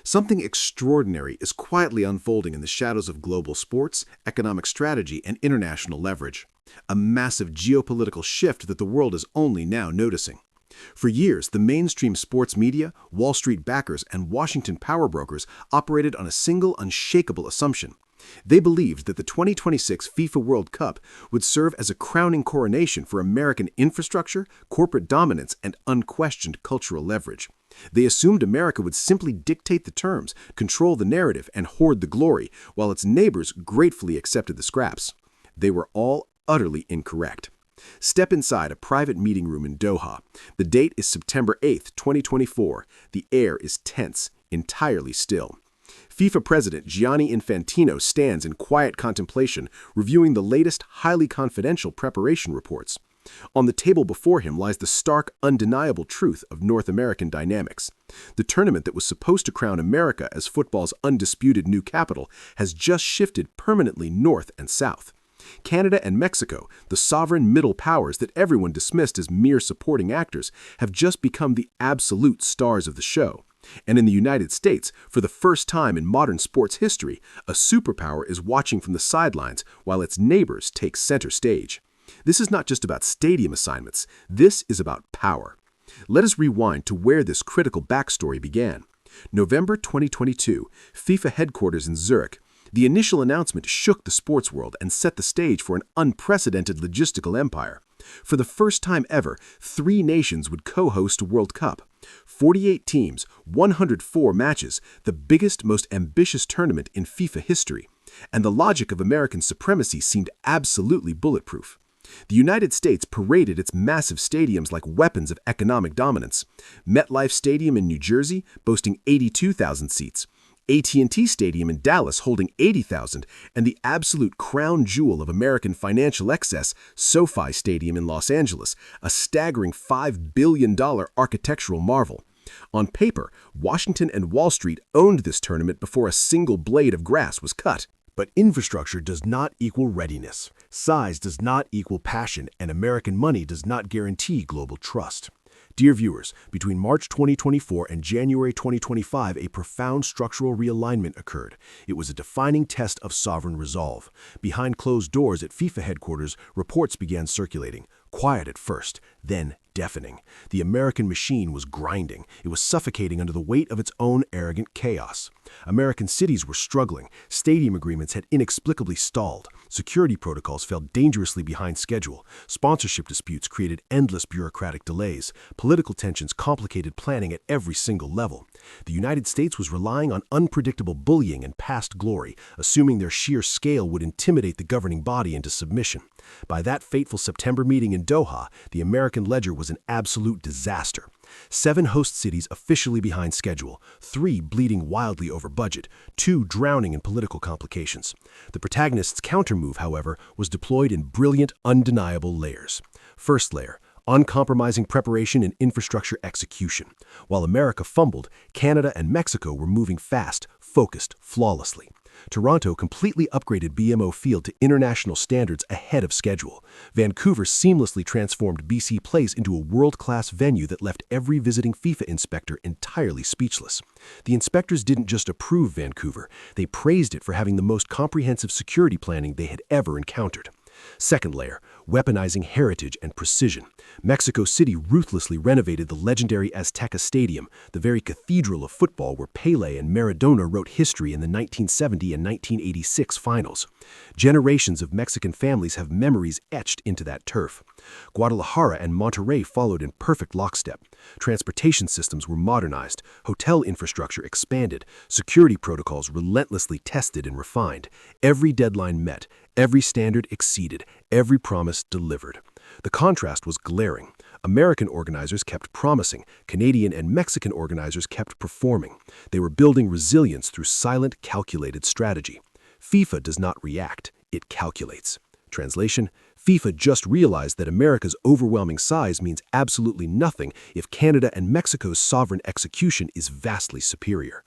Something extraordinary is quietly unfolding in the shadows of global sports, economic strategy, and international leverage. A massive geopolitical shift that the world is only now noticing. For years, the mainstream sports media, Wall Street backers, and Washington power brokers operated on a single unshakable assumption. They believed that the 2026 FIFA World Cup would serve as a crowning coronation for American infrastructure, corporate dominance, and unquestioned cultural leverage. They assumed America would simply dictate the terms, control the narrative, and hoard the glory, while its neighbors gratefully accepted the scraps. They were all utterly incorrect. Step inside a private meeting room in Doha. The date is September 8, 2024. The air is tense, entirely still. FIFA President Gianni Infantino stands in quiet contemplation, reviewing the latest, highly confidential preparation reports. On the table before him lies the stark, undeniable truth of North American dynamics. The tournament that was supposed to crown America as football's undisputed new capital has just shifted permanently north and south. Canada and Mexico, the sovereign middle powers that everyone dismissed as mere supporting actors, have just become the absolute stars of the show. And in the United States, for the first time in modern sports history, a superpower is watching from the sidelines while its neighbors take center stage. This is not just about stadium assignments, this is about power. Let us rewind to where this critical backstory began. November 2022, FIFA headquarters in Zurich. The initial announcement shook the sports world and set the stage for an unprecedented logistical empire. For the first time ever, 3 nations would co-host a World Cup. 48 teams, 104 matches, the biggest, most ambitious tournament in FIFA history. And the logic of American supremacy seemed absolutely bulletproof. The United States paraded its massive stadiums like weapons of economic dominance. MetLife Stadium in New Jersey, boasting 82,000 seats. AT&T Stadium in Dallas holding 80,000, and the absolute crown jewel of American financial excess, SoFi Stadium in Los Angeles, a staggering $5 billion architectural marvel. On paper, Washington and Wall Street owned this tournament before a single blade of grass was cut. But infrastructure does not equal readiness. Size does not equal passion, and American money does not guarantee global trust. Dear viewers, between March 2024 and January 2025, a profound structural realignment occurred. It was a defining test of sovereign resolve. Behind closed doors at FIFA headquarters, reports began circulating. Quiet at first, then deafening. The American machine was grinding. It was suffocating under the weight of its own arrogant chaos. American cities were struggling. Stadium agreements had inexplicably stalled. Security protocols fell dangerously behind schedule. Sponsorship disputes created endless bureaucratic delays. Political tensions complicated planning at every single level. The United States was relying on unpredictable bullying and past glory, assuming their sheer scale would intimidate the governing body into submission. By that fateful September meeting in Doha, the American ledger was an absolute disaster. 7 host cities officially behind schedule, 3 bleeding wildly over budget, 2 drowning in political complications. The protagonist's countermove, however, was deployed in brilliant, undeniable layers. First layer, uncompromising preparation and infrastructure execution. While America fumbled, Canada and Mexico were moving fast, focused, flawlessly. Toronto completely upgraded BMO Field to international standards ahead of schedule. Vancouver seamlessly transformed BC Place into a world-class venue that left every visiting FIFA inspector entirely speechless. The inspectors didn't just approve Vancouver, they praised it for having the most comprehensive security planning they had ever encountered. Second layer, weaponizing heritage and precision. Mexico City ruthlessly renovated the legendary Azteca Stadium, the very cathedral of football where Pelé and Maradona wrote history in the 1970 and 1986 finals. Generations of Mexican families have memories etched into that turf. Guadalajara and Monterrey followed in perfect lockstep. Transportation systems were modernized, hotel infrastructure expanded, security protocols relentlessly tested and refined. Every deadline met, every standard exceeded, every promise delivered. The contrast was glaring. American organizers kept promising, Canadian and Mexican organizers kept performing. They were building resilience through silent, calculated strategy. FIFA does not react, it calculates. Translation: FIFA just realized that America's overwhelming size means absolutely nothing if Canada and Mexico's sovereign execution is vastly superior.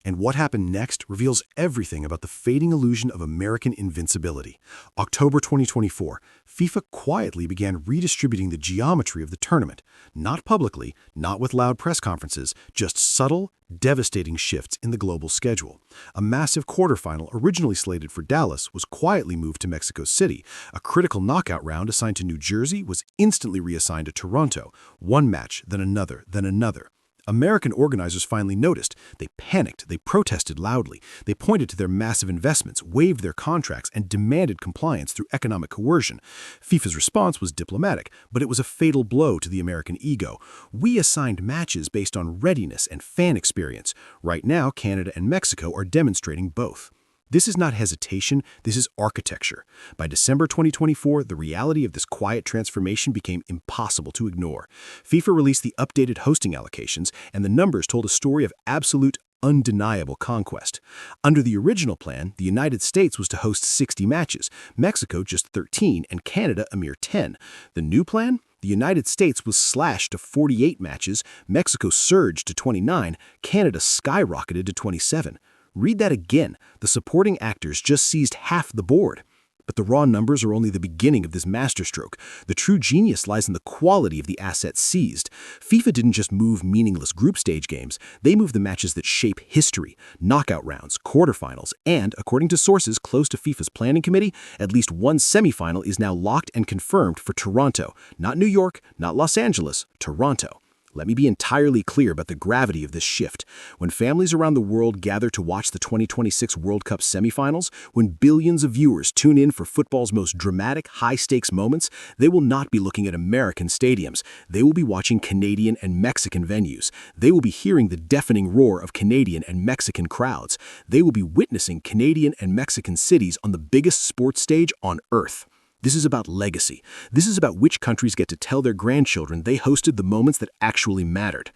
And what happened next reveals everything about the fading illusion of American invincibility. October 2024, FIFA quietly began redistributing the geometry of the tournament. Not publicly, not with loud press conferences, just subtle, devastating shifts in the global schedule. A massive quarterfinal originally slated for Dallas was quietly moved to Mexico City. A critical knockout round assigned to New Jersey was instantly reassigned to Toronto. One match, then another, then another. American organizers finally noticed. They panicked, they protested loudly, they pointed to their massive investments, waived their contracts, and demanded compliance through economic coercion. FIFA's response was diplomatic, but it was a fatal blow to the American ego. We assigned matches based on readiness and fan experience. Right now, Canada and Mexico are demonstrating both. This is not hesitation, this is architecture. By December 2024, the reality of this quiet transformation became impossible to ignore. FIFA released the updated hosting allocations, and the numbers told a story of absolute, undeniable conquest. Under the original plan, the United States was to host 60 matches, Mexico just 13, and Canada a mere 10. The new plan? The United States was slashed to 48 matches, Mexico surged to 29, Canada skyrocketed to 27. Read that again. The supporting actors just seized half the board. But the raw numbers are only the beginning of this masterstroke. The true genius lies in the quality of the assets seized. FIFA didn't just move meaningless group stage games. They moved the matches that shape history, knockout rounds, quarterfinals, and, according to sources close to FIFA's planning committee, at least one semifinal is now locked and confirmed for Toronto. Not New York, not Los Angeles, Toronto. Let me be entirely clear about the gravity of this shift. When families around the world gather to watch the 2026 World Cup semifinals, when billions of viewers tune in for football's most dramatic, high-stakes moments, they will not be looking at American stadiums. They will be watching Canadian and Mexican venues. They will be hearing the deafening roar of Canadian and Mexican crowds. They will be witnessing Canadian and Mexican cities on the biggest sports stage on Earth. This is about legacy. This is about which countries get to tell their grandchildren they hosted the moments that actually mattered.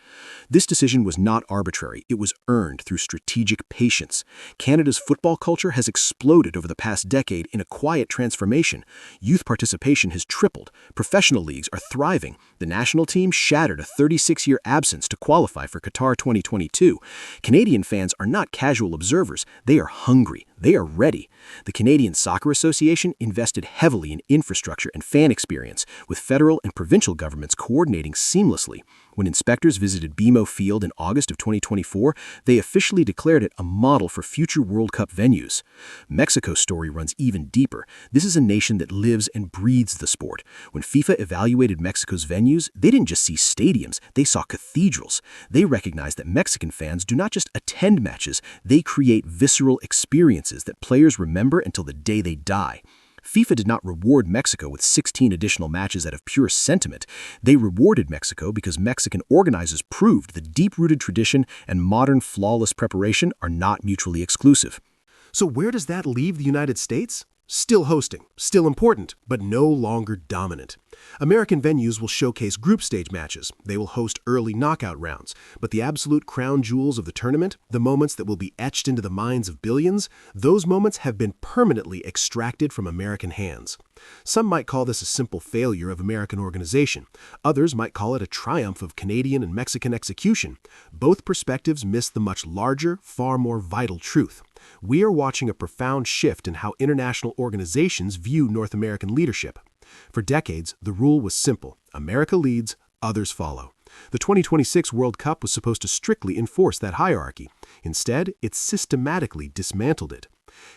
This decision was not arbitrary. It was earned through strategic patience. Canada's football culture has exploded over the past decade in a quiet transformation. Youth participation has tripled. Professional leagues are thriving. The national team shattered a 36-year absence to qualify for Qatar 2022. Canadian fans are not casual observers. They are hungry. They are ready. The Canadian Soccer Association invested heavily in infrastructure and fan experience, with federal and provincial governments coordinating seamlessly. When inspectors visited BMO Field in August of 2024, they officially declared it a model for future World Cup venues. Mexico's story runs even deeper. This is a nation that lives and breathes the sport. When FIFA evaluated Mexico's venues, they didn't just see stadiums, they saw cathedrals. They recognized that Mexican fans do not just attend matches, they create visceral experiences that players remember until the day they die. FIFA did not reward Mexico with 16 additional matches out of pure sentiment. They rewarded Mexico because Mexican organizers proved that deep-rooted tradition and modern flawless preparation are not mutually exclusive. So where does that leave the United States? Still hosting, still important, but no longer dominant. American venues will showcase group stage matches. They will host early knockout rounds. But the absolute crown jewels of the tournament, the moments that will be etched into the minds of billions, those moments have been permanently extracted from American hands. Some might call this a simple failure of American organization. Others might call it a triumph of Canadian and Mexican execution. Both perspectives miss the much larger, far more vital truth. We are watching a profound shift in how international organizations view North American leadership. For decades, the rule was simple: America leads, others follow. The 2026 World Cup was supposed to strictly enforce that hierarchy. Instead, it systematically dismantled it.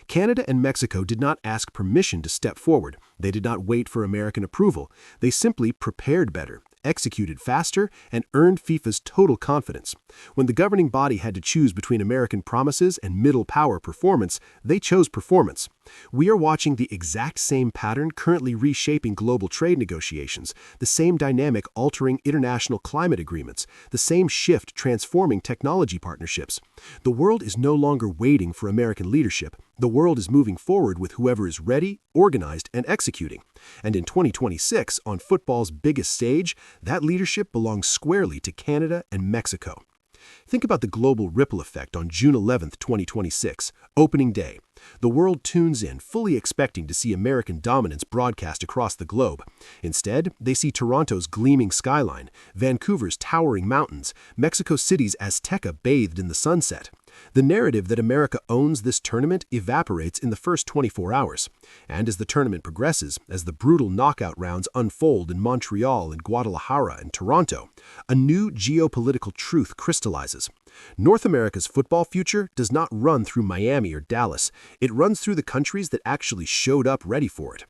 Canada and Mexico did not ask permission to step forward. They did not wait for American approval. They simply prepared better, executed faster, and earned FIFA's total confidence. When the governing body had to choose between American promises and middle power performance, they chose performance. We are watching the exact same pattern currently reshaping global trade negotiations, the same dynamic altering international climate agreements, the same shift transforming technology partnerships. The world is no longer waiting for American leadership. The world is moving forward with whoever is ready, organized, and executing. And in 2026, on football's biggest stage, that leadership belongs squarely to Canada and Mexico. Think about the global ripple effect on June 11, 2026, opening day. The world tunes in, fully expecting to see American dominance broadcast across the globe. Instead, they see Toronto's gleaming skyline, Vancouver's towering mountains, Mexico City's Azteca bathed in the sunset. The narrative that America owns this tournament evaporates in the first 24 hours. And as the tournament progresses, as the brutal knockout rounds unfold in Montreal and Guadalajara and Toronto, a new geopolitical truth crystallizes. North America's football future does not run through Miami or Dallas. It runs through the countries that actually showed up ready for it.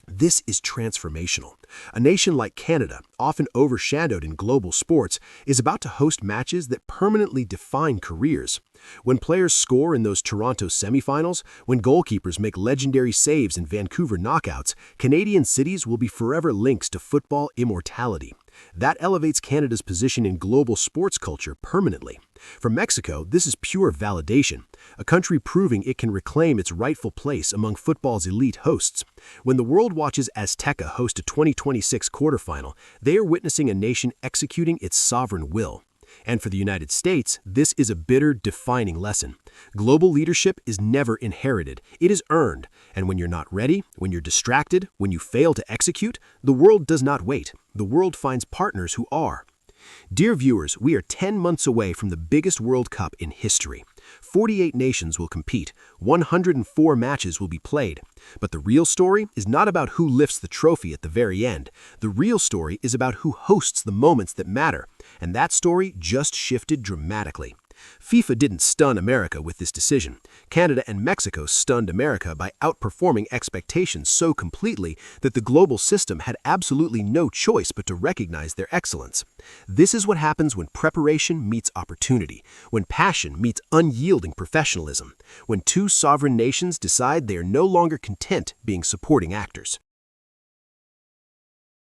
This is transformational. A nation like Canada, often overshadowed in global sports, is about to host matches that permanently define careers. When players score in those Toronto semifinals, when goalkeepers make legendary saves in Vancouver knockouts, Canadian cities will be forever links to football immortality. That elevates Canada's position in global sports culture permanently. For Mexico, this is pure validation, a country proving it can reclaim its rightful place among football's elite hosts. When the world watches Azteca host a 2026 quarterfinal, they are witnessing a nation executing its sovereign will. And for the United States, this is a bitter, defining lesson. Global leadership is never inherited. It is earned. And when you're not ready, when you're distracted, when you fail to execute, the world does not wait. The world finds partners who are. Dear viewers, we are 10 months away from the biggest World Cup in history. 48 nations will compete. 104 matches will be played. But the real story is not about who lifts the trophy at the very end. The real story is about who hosts the moments that matter. And that story just shifted dramatically. FIFA didn't stun America with this decision. Canada and Mexico stunned America by outperforming expectations so completely that the global system had absolutely no choice but to recognize their excellence. This is what happens when preparation meets opportunity, when passion meets unyielding professionalism, when two sovereign nations decide they are no longer content being supporting actors.